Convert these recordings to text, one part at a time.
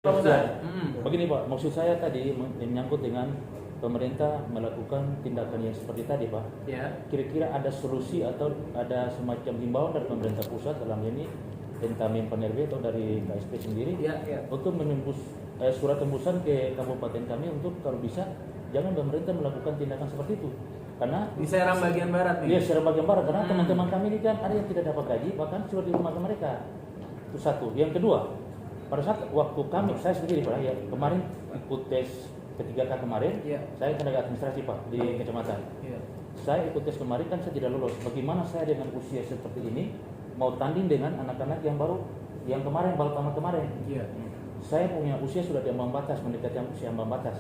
Begini Pak, maksud saya tadi menyangkut dengan pemerintah melakukan tindakan yang seperti tadi Pak. Ya. Kira-kira ada solusi atau ada semacam himbauan dari pemerintah pusat dalam ini entah Menpan RB atau dari KSP sendiri untuk menembus surat tembusan ke kabupaten kami untuk kalau bisa jangan pemerintah melakukan tindakan seperti itu. Karena di Serang bagian barat nih. Iya, Serang bagian barat karena teman-teman kami ini kan ada yang tidak dapat gaji bahkan sudah di rumah mereka. Itu satu. Yang kedua, pada saat waktu kami, saya sendiri Pak, ya kemarin ikut tes ketiga kemarin, saya tenaga administrasi Pak di kecamatan. Saya ikut tes kemarin kan saya tidak lolos. Bagaimana saya dengan usia seperti ini mau tanding dengan anak-anak yang baru, yang kemarin baru tamat kemarin? Saya punya usia sudah di ambang batas, mendekati usia ambang batas.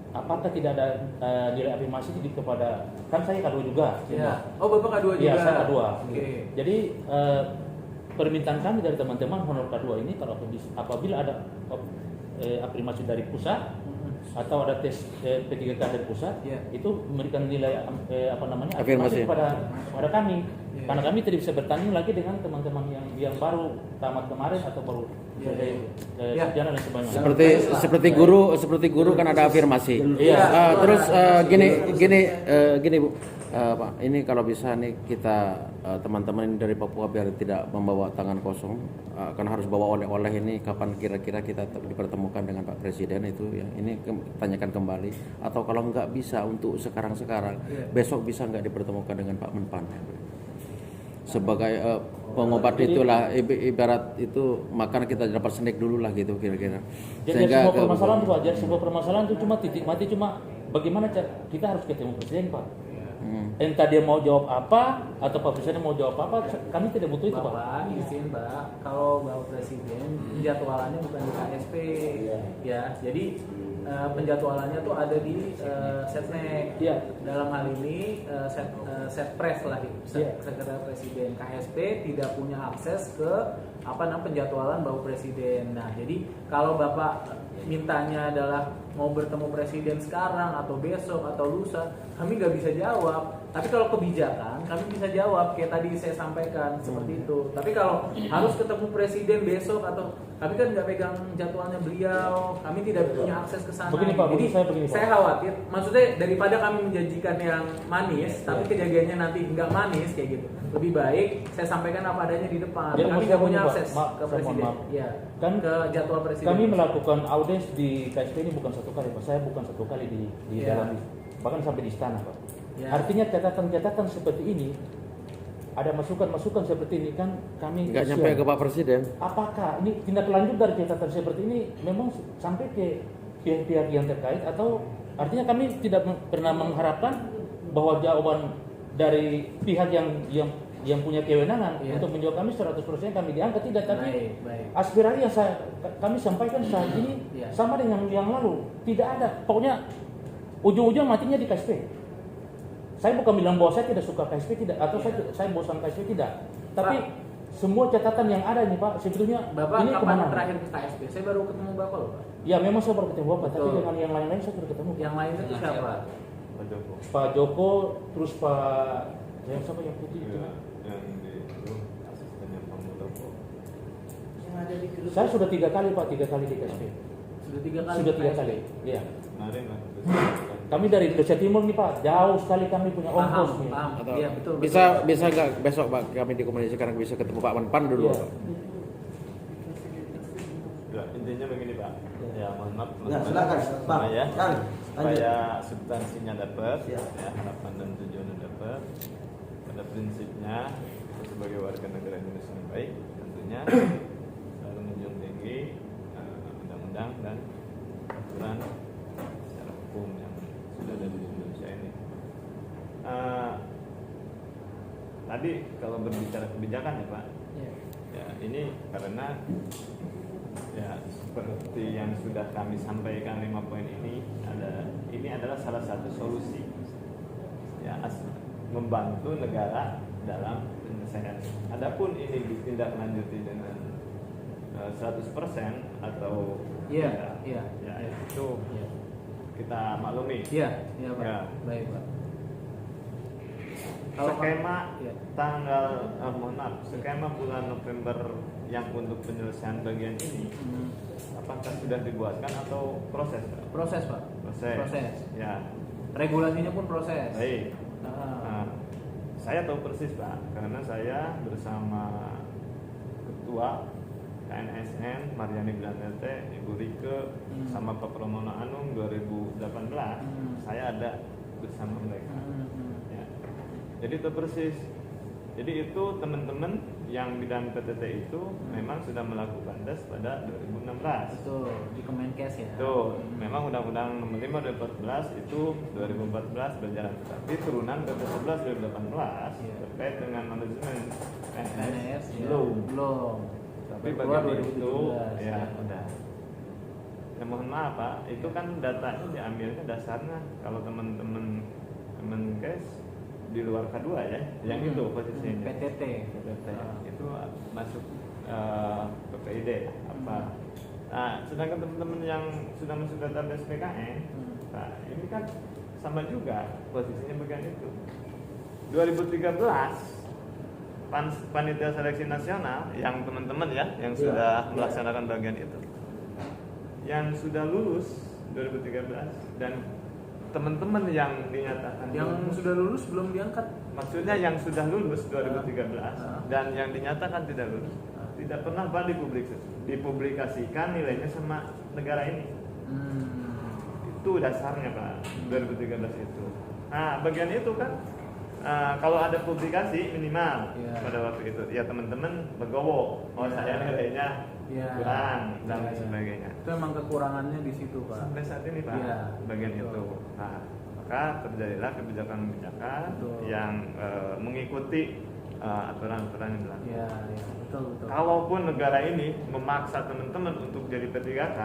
Apakah tidak ada nilai afirmasi kepada, kan saya K2 juga. Oh Bapak K2 juga? Iya, saya K2. Okay. Jadi permintaan kami dari teman-teman honor K2 ini kalau apabila ada afirmasi dari pusat atau ada tes P3K dari pusat, itu memberikan nilai afirmasi kepada kami. Karena kami tidak bisa bertanding lagi dengan teman-teman yang baru tamat kemarin atau baru sarjana dan sebagainya. Seperti guru kan ada afirmasi. Terus gini Bu. Pak, ini kalau bisa nih kita teman-teman ini dari Papua biar tidak membawa tangan kosong, kan harus bawa oleh-oleh ini kapan kira-kira kita dipertemukan dengan Pak Presiden itu ya. Ini tanyakan kembali atau kalau nggak bisa untuk sekarang besok bisa nggak dipertemukan dengan Pak Menpan sebagai pengobat itulah ibarat itu makan kita dapat snack dulu lah gitu kira-kira. Jadi sebuah permasalahan itu cuma titik mati cuma bagaimana kita harus ketemu Presiden Pak. Entah dia mau jawab apa atau Pak Presiden mau jawab apa, kami tidak butuh itu Pak. Bapak izin Pak, kalau Bapak Presiden penjadwalannya bukan di KSP, ya. Jadi penjadwalannya tuh ada di Setnek. Dalam hal ini Setpres lah, Sekretariat Presiden. KSP tidak punya akses ke penjadwalan Bapak Presiden. Nah, jadi kalau Bapak mintanya adalah mau bertemu Presiden sekarang atau besok atau lusa, kami nggak bisa jawab. Tapi kalau kebijakan, kami bisa jawab kayak tadi saya sampaikan seperti itu. Tapi kalau harus ketemu Presiden besok atau kami kan nggak pegang jadwalnya beliau, kami tidak punya akses ke sana. Jadi saya khawatir, maksudnya daripada kami menjanjikan yang manis, tapi kejadiannya nanti nggak manis kayak gitu. Lebih baik saya sampaikan apa adanya di depan. Jadi kami nggak punya akses ke Presiden. Kan ke jadwal Presiden. Kami melakukan audiens di KSP ini bukan satu kali Pak. Saya bukan satu kali di dalam, bahkan sampai di istana Pak. Artinya catatan-catatan seperti ini, ada masukan-masukan seperti ini kan kami nggak nyampe ke Pak Presiden. Apakah ini tindak lanjut dari catatan seperti ini memang sampai ke pihak-pihak yang terkait atau artinya kami tidak pernah mengharapkan bahwa jawaban dari pihak yang punya kewenangan untuk menjawab kami 100% kami diangkat, tidak, tapi aspirasi yang kami sampaikan saat ini sama dengan yang lalu, tidak ada, pokoknya ujung-ujung matinya di KSP. Saya bukan bilang bahwa saya tidak suka KSP, tidak, atau saya bosan KSP, tidak, tapi semua catatan yang ada ini Pak, sebetulnya Bapak ini kapan kemana? Terakhir ke KSP? Saya baru ketemu Bapak loh Pak. Ya memang saya baru ketemu Bapak, tapi dengan yang lain-lain saya sudah ketemu. Yang lain itu siapa? Pak Joko, terus Pak siapa yang putih itu? Yang di asistennya Pak Muldoko. Saya sudah 3 kali Pak, 3 kali di KSP. Sudah 3 kali. Iya. Kemarin lah. Kami dari Indonesia Timur nih Pak, jauh sekali kami punya ongkos nih. Iya betul. Bisa nggak besok Pak kami dikomunikasikan bisa ketemu Pak Menpan dulu Pak. Ya, intinya begini Pak. Ya mohon maaf Silakan Pak. Supaya substansinya dapat, harapan dan tujuannya dapat. Pada prinsipnya sebagai warga negara Indonesia yang baik, tentunya selalu menjunjung tinggi undang-undang dan aturan secara hukum yang sudah ada di Indonesia ini. Tadi kalau berbicara kebijakan ya Pak, ya ini karena ya seperti yang sudah kami sampaikan 5 poin ini adalah salah satu solusi ya membantu negara dalam penyelesaian. Adapun ini ditindaklanjuti dengan 100% atau itu kita maklumi. Iya Pak. Baik Pak. skema ya. tanggal mohon maaf, skema bulan November yang untuk penyelesaian bagian ini apakah sudah dibuatkan atau proses, Pak? Proses, Pak. Proses. Ya. Regulasinya pun proses. Baik. Nah, saya tahu persis, Pak, karena saya bersama Ketua KNSN Mariani Blandete, Ibu Rike, sama Pak Pramono Anung 2018, saya ada bersama mereka. Ya. Jadi itu persis. Jadi itu teman-teman yang bidang PTT itu memang sudah melakukan tes pada 2016. Betul, di Kemenkes ya. Tuh, memang Undang-Undang Nomor 5 2014 itu 2014 berjalan, tetapi turunan PP 11 2018 terkait dengan manajemen PNS belum. Tapi bagian itu ya udah. Ya mohon maaf Pak, itu kan data itu diambilnya dasarnya kalau teman-teman Kemenkes di luar K2 ya, yang itu posisinya PTT. itu masuk PPID apa. Nah, sedangkan teman-teman yang sudah masuk database PKN, nah ini kan sama juga posisinya bagian itu. 2013 Panitia Seleksi Nasional yang teman-teman ya yang sudah melaksanakan bagian itu, yang sudah lulus 2013 dan teman-teman yang dinyatakan yang sudah lulus belum diangkat, maksudnya yang sudah lulus 2013 dan yang dinyatakan tidak lulus tidak pernah Pak dipublikasikan nilainya sama negara ini. Itu dasarnya Pak 2013 itu. Nah bagian itu kan kalau ada publikasi minimal pada waktu itu ya teman-teman legowo, saya nilainya kurang dan lain sebagainya. Itu memang kekurangannya di situ Pak. Sampai saat ini Pak bagian itu. Nah, maka terjadilah kebijakan-kebijakan yang mengikuti aturan-aturan yang berlaku. Betul. Kalaupun negara ini memaksa teman-teman untuk jadi P3K,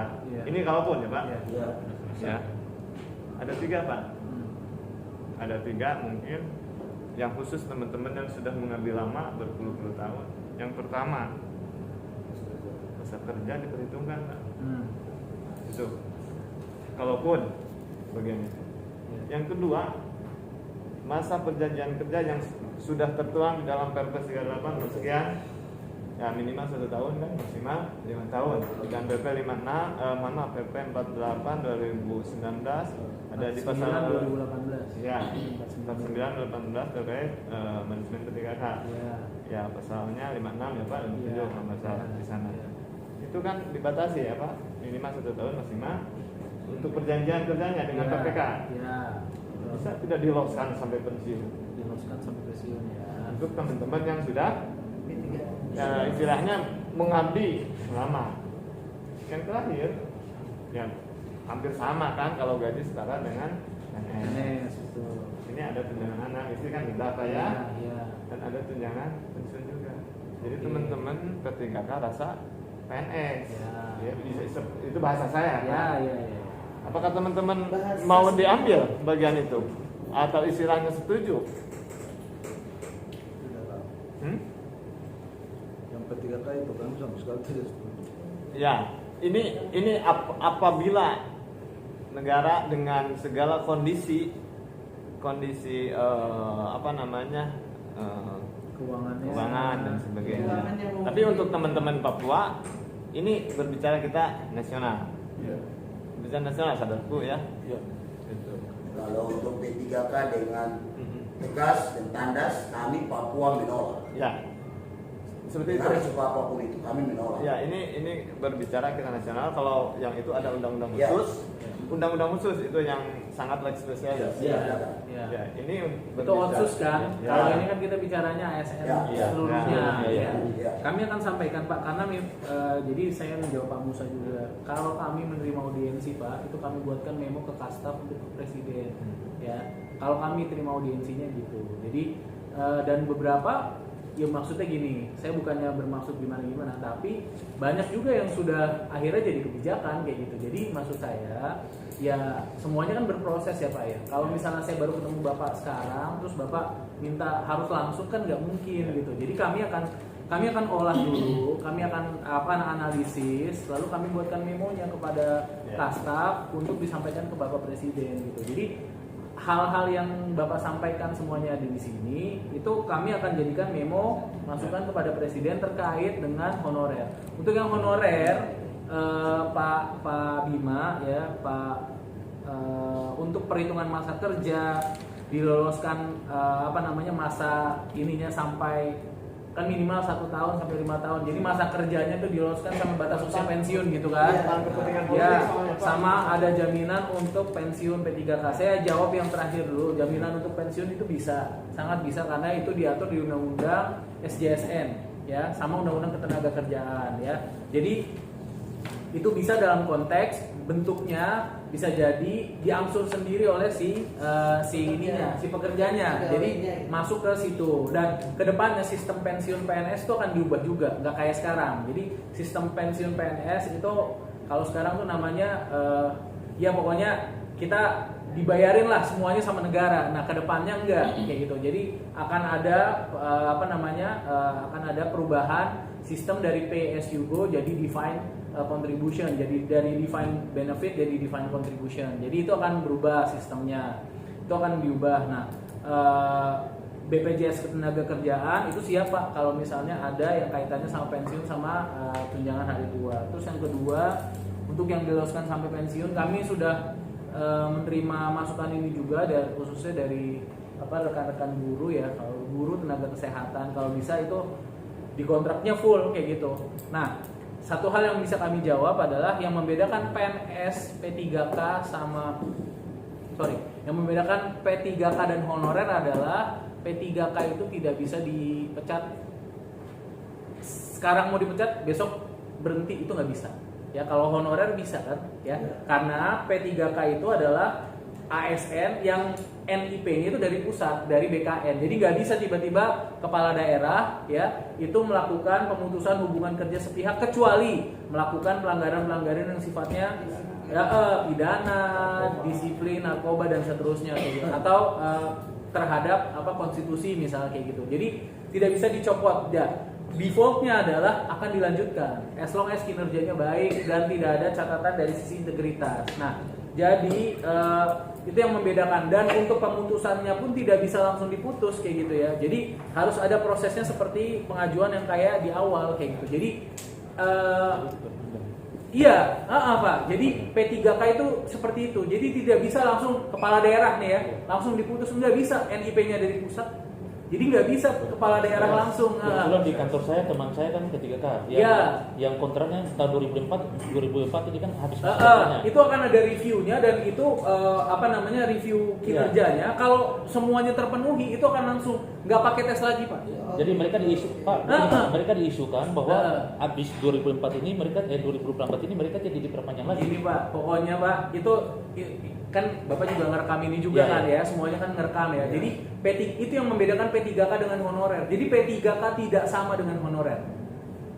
ini kalaupun ya Pak. Ya. Ada 3 Pak. Ada 3 mungkin yang khusus teman-teman yang sudah mengambil lama berpuluh-puluh tahun. Yang pertama, masa kerja diperhitungkan Pak. Itu kalaupun bagian itu. Yang kedua, masa perjanjian kerja yang sudah tertuang di dalam Perpres 38 sekian ya minimal 1 tahun kan, maksimal 5 tahun. Dan PP 56 PP 48 2019 ada di pasal 2018. Ya, 49 18 terkait manajemen P3K. Ya, pasalnya 56 ya Pak, dan 7 pasal di sana. Itu kan dibatasi ya Pak, minimal 1 tahun maksimal untuk perjanjian kerjanya dengan PPK. Bisa tidak diloskan sampai pensiun. Ya. Untuk teman-teman yang sudah istilahnya mengabdi lama. Yang terakhir, yang hampir sama kan kalau gaji setara dengan PNS. Ini ada tunjangan anak, istri kan berapa ya? Dan ada tunjangan pensiun juga. Jadi teman-teman P3K rasa PNS. Ya, itu bahasa saya. Apakah teman-teman mau diambil bagian itu atau istilahnya setuju? Yang P3K itu kan sama sekali tidak setuju. Ya, ini apabila negara dengan segala kondisi keuangan dan sebagainya. Tapi untuk teman-teman Papua ini berbicara kita nasional. Berbicara nasional saudaraku ya. Itu. Kalau untuk P3K dengan tegas dan tandas kami Papua menolak. Ya. Seperti itu. Suka apapun itu kami menolak. Ya, ini berbicara kita nasional. Kalau yang itu ada undang-undang khusus. Undang-undang khusus itu yang sangat leg spesialis. Ya, ini itu otsus kan. Kalau ini kan kita bicaranya ASN seluruhnya. Kami akan sampaikan Pak karena jadi saya menjawab Pak Musa juga. Kalau kami menerima audiensi Pak, itu kami buatkan memo ke Kastaf untuk ke Presiden. Ya, kalau kami terima audiensinya gitu. Jadi dan beberapa ya maksudnya gini, saya bukannya bermaksud gimana-gimana, tapi banyak juga yang sudah akhirnya jadi kebijakan kayak gitu. Jadi maksud saya ya semuanya kan berproses ya Pak ya. Kalau misalnya saya baru ketemu Bapak sekarang, terus Bapak minta harus langsung kan nggak mungkin gitu. Jadi kami akan olah dulu, kami akan analisis, lalu kami buatkan memonya kepada Kastaf untuk disampaikan ke Bapak Presiden gitu. Jadi hal-hal yang Bapak sampaikan semuanya ada di sini, itu kami akan jadikan memo masukan kepada Presiden terkait dengan honorer. Untuk yang honorer, Pak Bima ya, untuk perhitungan masa kerja diloloskan masa ininya sampai kan minimal 1 tahun sampai 5 tahun. Jadi masa kerjanya tuh diloloskan sama batas usia pensiun gitu kan. Ya, sama ada jaminan untuk pensiun P3K. Saya jawab yang terakhir dulu. Jaminan untuk pensiun itu bisa, sangat bisa karena itu diatur di Undang-Undang SJSN ya, sama Undang-Undang Ketenagakerjaan ya. Jadi itu bisa dalam konteks bentuknya bisa jadi diangsur sendiri oleh si pekerjanya. Jadi masuk ke situ, dan kedepannya sistem pensiun PNS itu akan diubah juga, nggak kayak sekarang. Jadi sistem pensiun PNS itu kalau sekarang tuh namanya ya pokoknya kita dibayarin lah semuanya sama negara. Nah kedepannya enggak kayak gitu. Jadi akan ada akan ada perubahan sistem dari pay as you go jadi defined contribution, jadi dari defined benefit jadi defined contribution. Jadi itu akan berubah sistemnya, itu akan diubah. Nah BPJS Ketenagakerjaan itu siapa kalau misalnya ada yang kaitannya sama pensiun sama tunjangan hari tua. Terus yang kedua, untuk yang diloloskan sampai pensiun, kami sudah menerima masukan ini juga dari khususnya dari rekan-rekan guru ya, kalau guru tenaga kesehatan kalau bisa itu di kontraknya full kayak gitu. Nah satu hal yang bisa kami jawab adalah yang membedakan PNS P3K yang membedakan P3K dan honorer adalah P3K itu tidak bisa dipecat sekarang mau dipecat besok berhenti, itu nggak bisa ya. Kalau honorer bisa kan ya, karena P3K itu adalah ASN yang NIP-nya itu dari pusat, dari BKN. Jadi nggak bisa tiba-tiba kepala daerah ya itu melakukan pemutusan hubungan kerja sepihak kecuali melakukan pelanggaran-pelanggaran yang sifatnya pidana, disiplin, narkoba dan seterusnya gitu. Atau terhadap konstitusi misalnya kayak gitu. Jadi tidak bisa dicopot ya. Defaultnya adalah akan dilanjutkan as long as kinerjanya baik dan tidak ada catatan dari sisi integritas. Nah, jadi itu yang membedakan, dan untuk pemutusannya pun tidak bisa langsung diputus kayak gitu ya. Jadi harus ada prosesnya seperti pengajuan yang kayak di awal kayak gitu. Jadi Pak. Jadi P3K itu seperti itu. Jadi tidak bisa langsung kepala daerah nih ya, langsung diputus, nggak bisa. NIP-nya dari pusat. Jadi nggak bisa kepala daerah langsung. Kebetulan di kantor saya, teman saya kan P3K yang kontraknya tahun 2004 ini kan habis kontraknya. Itu akan ada reviewnya, dan itu review kinerjanya. Kalau semuanya terpenuhi itu akan langsung nggak pakai tes lagi Pak. Jadi mereka diisukan bahwa habis 2004 ini 2024 ini mereka jadi diperpanjang lagi. Ini Pak, pokoknya Pak itu kan Bapak juga ngerekam ini juga kan ya, semuanya kan ngerekam ya. Jadi itu yang membedakan P3K dengan honorer. Jadi P3K tidak sama dengan honorer.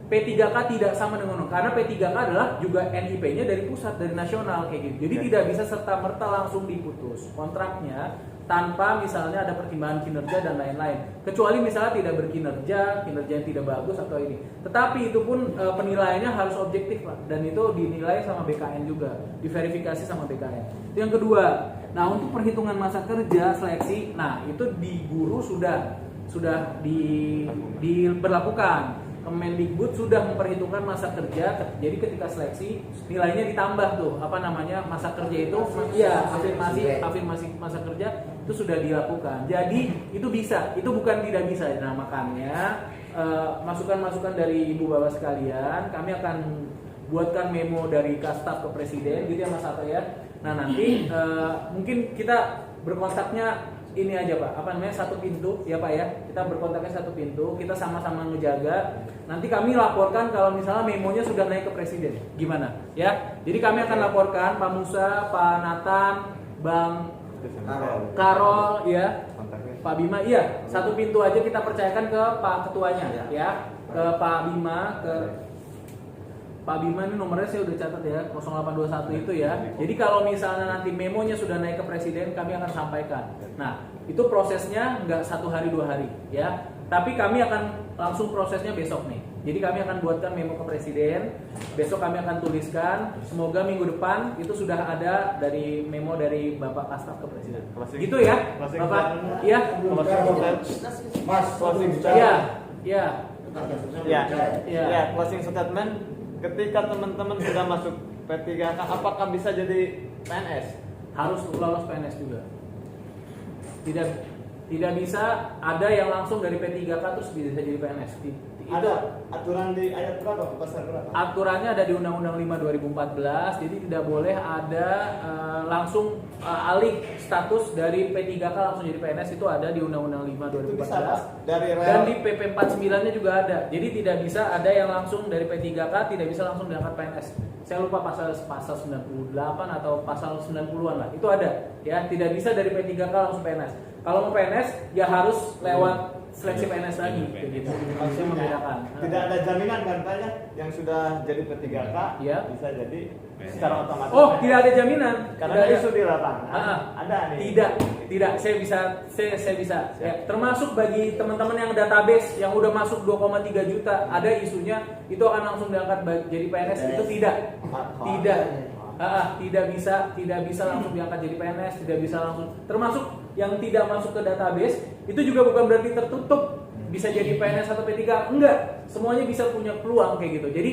P3K tidak sama dengan honorer karena P3K adalah juga NIP-nya dari pusat, dari nasional kayak gitu. Jadi tidak bisa serta-merta langsung diputus kontraknya tanpa misalnya ada pertimbangan kinerja dan lain-lain. Kecuali misalnya tidak berkinerja, kinerja yang tidak bagus atau ini. Tetapi itu pun penilaiannya harus objektif Pak, dan itu dinilai sama BKN juga, diverifikasi sama BKN. Itu yang kedua. Nah, untuk perhitungan masa kerja seleksi, nah itu di guru sudah diberlakukan. Kemendikbud sudah memperhitungkan masa kerja, jadi ketika seleksi nilainya ditambah tuh masa kerja itu afirmasi masa kerja itu sudah dilakukan. Jadi itu bisa, itu bukan tidak bisa. Nah makanya masukan-masukan dari ibu bapak sekalian kami akan buatkan memo dari Kastaf ke Presiden gitu ya Mas Ato ya. Nah nanti mungkin kita berkontaknya ini aja Pak, satu pintu ya Pak ya. Kita berkontaknya satu pintu, kita sama-sama ngejaga. Nanti kami laporkan kalau misalnya memonya sudah naik ke Presiden. Gimana? Ya. Jadi kami akan laporkan Pak Musa, Pak Nathan, Bang Karol ya. Pak Bima, iya, satu pintu aja kita percayakan ke Pak Ketuanya ya. Ke Pak Bima, Pak Bima ini nomornya saya udah catat ya, 0821 itu ya. Jadi kalau misalnya nanti memonya sudah naik ke Presiden, kami akan sampaikan. Nah, itu prosesnya nggak 1 hari 2 hari ya. Tapi kami akan langsung prosesnya besok nih. Jadi kami akan buatkan memo ke Presiden. Besok kami akan tuliskan. Semoga minggu depan itu sudah ada dari memo dari Bapak Kastaf ke Presiden. Gitu ya, Bapak? Iya. Mas, Iya. Iya. Ya, closing statement. Ketika teman-teman sudah masuk P3K, apakah bisa jadi PNS? Harus lolos PNS juga. Tidak bisa ada yang langsung dari P3K terus bisa jadi PNS. Ada aturan di ayat berapa? Pasal berapa? Aturannya ada di Undang-Undang 5 2014, jadi tidak boleh ada langsung alih status dari P3K langsung jadi PNS, itu ada di Undang-Undang 5 Itu bisa, 2014. Pak? Dari Dan di PP 49-nya juga ada. Jadi tidak bisa ada yang langsung dari P3K tidak bisa langsung diangkat PNS. Saya lupa pasal 98 atau pasal 90-an lah. Itu ada. Ya, tidak bisa dari P3K langsung PNS. Kalau mau PNS ya harus lewat seleksi PNS lagi kayak gitu. Maksudnya membedakan. Tidak ada jaminan kan Pak, ya yang sudah jadi P3K Ya. bisa jadi secara otomatis. Oh, tidak ada jaminan. Karena Tidak ada. isu di lapangan. Ada nih. Tidak. Saya bisa. Ya, termasuk bagi teman-teman yang database yang udah masuk 2,3 juta, ada isunya itu akan langsung diangkat jadi PNS. Itu tidak. Tidak bisa langsung diangkat jadi PNS, tidak bisa langsung. Termasuk yang tidak masuk ke database itu juga bukan berarti tertutup bisa jadi PNS atau P3, enggak. Semuanya bisa punya peluang kayak gitu. Jadi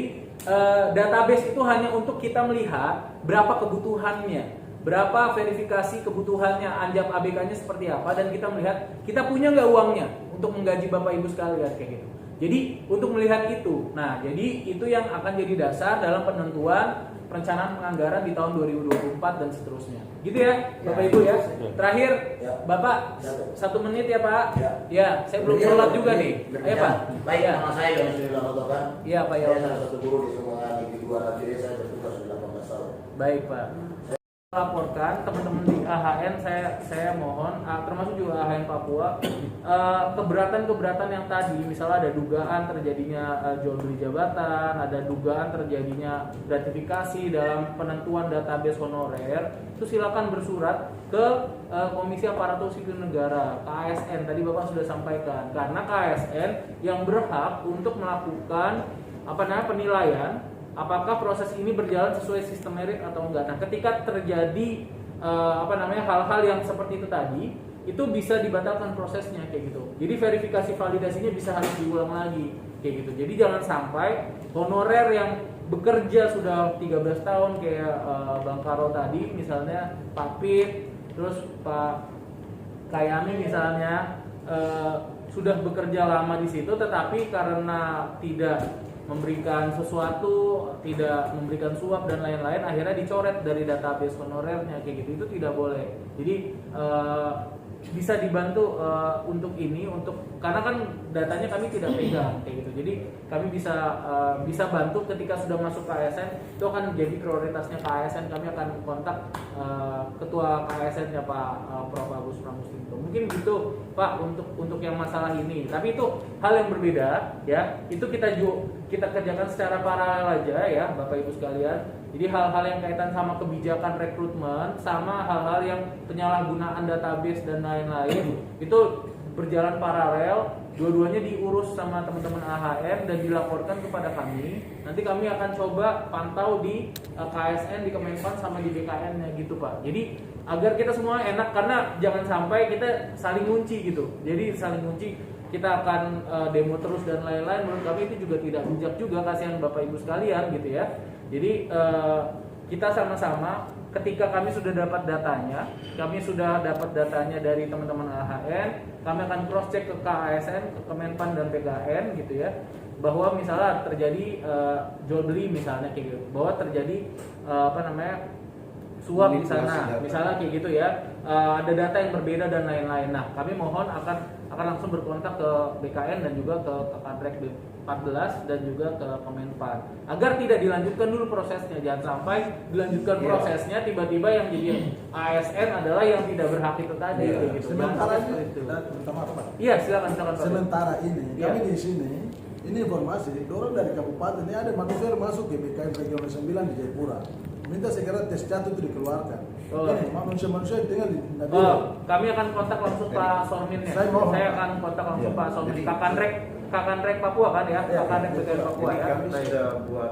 database itu hanya untuk kita melihat berapa kebutuhannya, berapa verifikasi kebutuhannya, anjap ABK-nya seperti apa, dan kita melihat kita punya nggak uangnya untuk menggaji Bapak Ibu sekalian kayak gitu. Jadi untuk melihat itu, nah jadi itu yang akan jadi dasar dalam penentuan perencanaan penganggaran di tahun 2024 dan seterusnya. Gitu ya, Bapak Ibu ya. Terakhir, Bapak 1 menit ya Pak. Ya, saya belum sholat juga nih. Ayo Pak. Baik, Ya. nama saya yang sudah dilaporkan. Iya Pak ya. Saya salah satu guru di semua negeri 2 Radiri, saya bertugas sudah 18 tahun. Baik Pak. Laporkan teman-teman di AHN, saya mohon, termasuk juga AHN Papua, keberatan yang tadi, misalnya ada dugaan terjadinya jual beli jabatan, ada dugaan terjadinya gratifikasi dalam penentuan database honorer, itu silakan bersurat ke Komisi Aparatur Sipil Negara (KASN). Tadi Bapak sudah sampaikan, karena KASN yang berhak untuk melakukan penilaian apakah proses ini berjalan sesuai sistem merit atau enggak. Nah, ketika terjadi hal-hal yang seperti itu tadi, itu bisa dibatalkan prosesnya kayak gitu. Jadi verifikasi validasinya bisa harus diulang lagi kayak gitu. Jadi jangan sampai honorer yang bekerja sudah 13 tahun kayak Bang Karo tadi misalnya, Pak Pit, terus Pak Kayami misalnya sudah bekerja lama di situ, tetapi karena tidak memberikan sesuatu, tidak memberikan suap dan lain-lain, akhirnya dicoret dari database honorernya kayak gitu. Itu tidak boleh. Jadi bisa dibantu untuk ini, karena kan datanya kami tidak pegang kayak gitu. Jadi kami bisa bantu ketika sudah masuk KASN, itu akan jadi prioritasnya KASN. Kami akan kontak ketua KASN-nya Pak Prof Agus Pramustinto. Mungkin gitu Pak untuk yang masalah ini. Tapi itu hal yang berbeda ya. Itu kita kerjakan secara paralel aja ya Bapak Ibu sekalian. Jadi hal-hal yang kaitan sama kebijakan rekrutmen, sama hal-hal yang penyalahgunaan database dan lain-lain, itu berjalan paralel. Dua-duanya diurus sama teman-teman AHN dan dilaporkan kepada kami. Nanti kami akan coba pantau di KASN, di Kemenpan, sama di BKN-nya gitu Pak. Jadi agar kita semua enak, karena jangan sampai kita saling ngunci gitu. Jadi saling ngunci, kita akan demo terus dan lain-lain. Menurut kami itu juga tidak bijak juga, kasihan Bapak Ibu sekalian gitu ya. Jadi kita sama-sama, ketika kami sudah dapat datanya, dari teman-teman AHN, kami akan cross check ke KASN, ke Kemenpan dan PKN gitu ya, bahwa misalnya terjadi jual beli misalnya kayak gitu, bahwa terjadi suap di sana, misalnya kayak gitu ya, ada data yang berbeda dan lain-lain. Nah, kami mohon akan langsung berkontak ke BKN dan juga ke Kadrek 14 dan juga ke Kemenpan, agar tidak dilanjutkan dulu prosesnya. Jangan sampai dilanjutkan prosesnya, tiba-tiba yang jadi ASN adalah yang tidak berhak itu tadi gitu. Sementara ini, Iya, silakan. sementara ini Iya. kami di sini, ini informasi orang dari kabupaten ini ada manusia yang masuk ke BKN Regional 9 di Jayapura. minta segera tes catur itu dikeluarkan. Oh. Ini manusia-manusia yang tinggal di Oh, Nabila. kami akan kontak langsung Pak Sorminnya. Saya mohon. Saya akan kontak langsung Iya. Pak Sormin. Jadi- Kakanrek Papua kan ya? Ya, Kakanrek BKN Papua jadi ya. kami Baik. sudah buat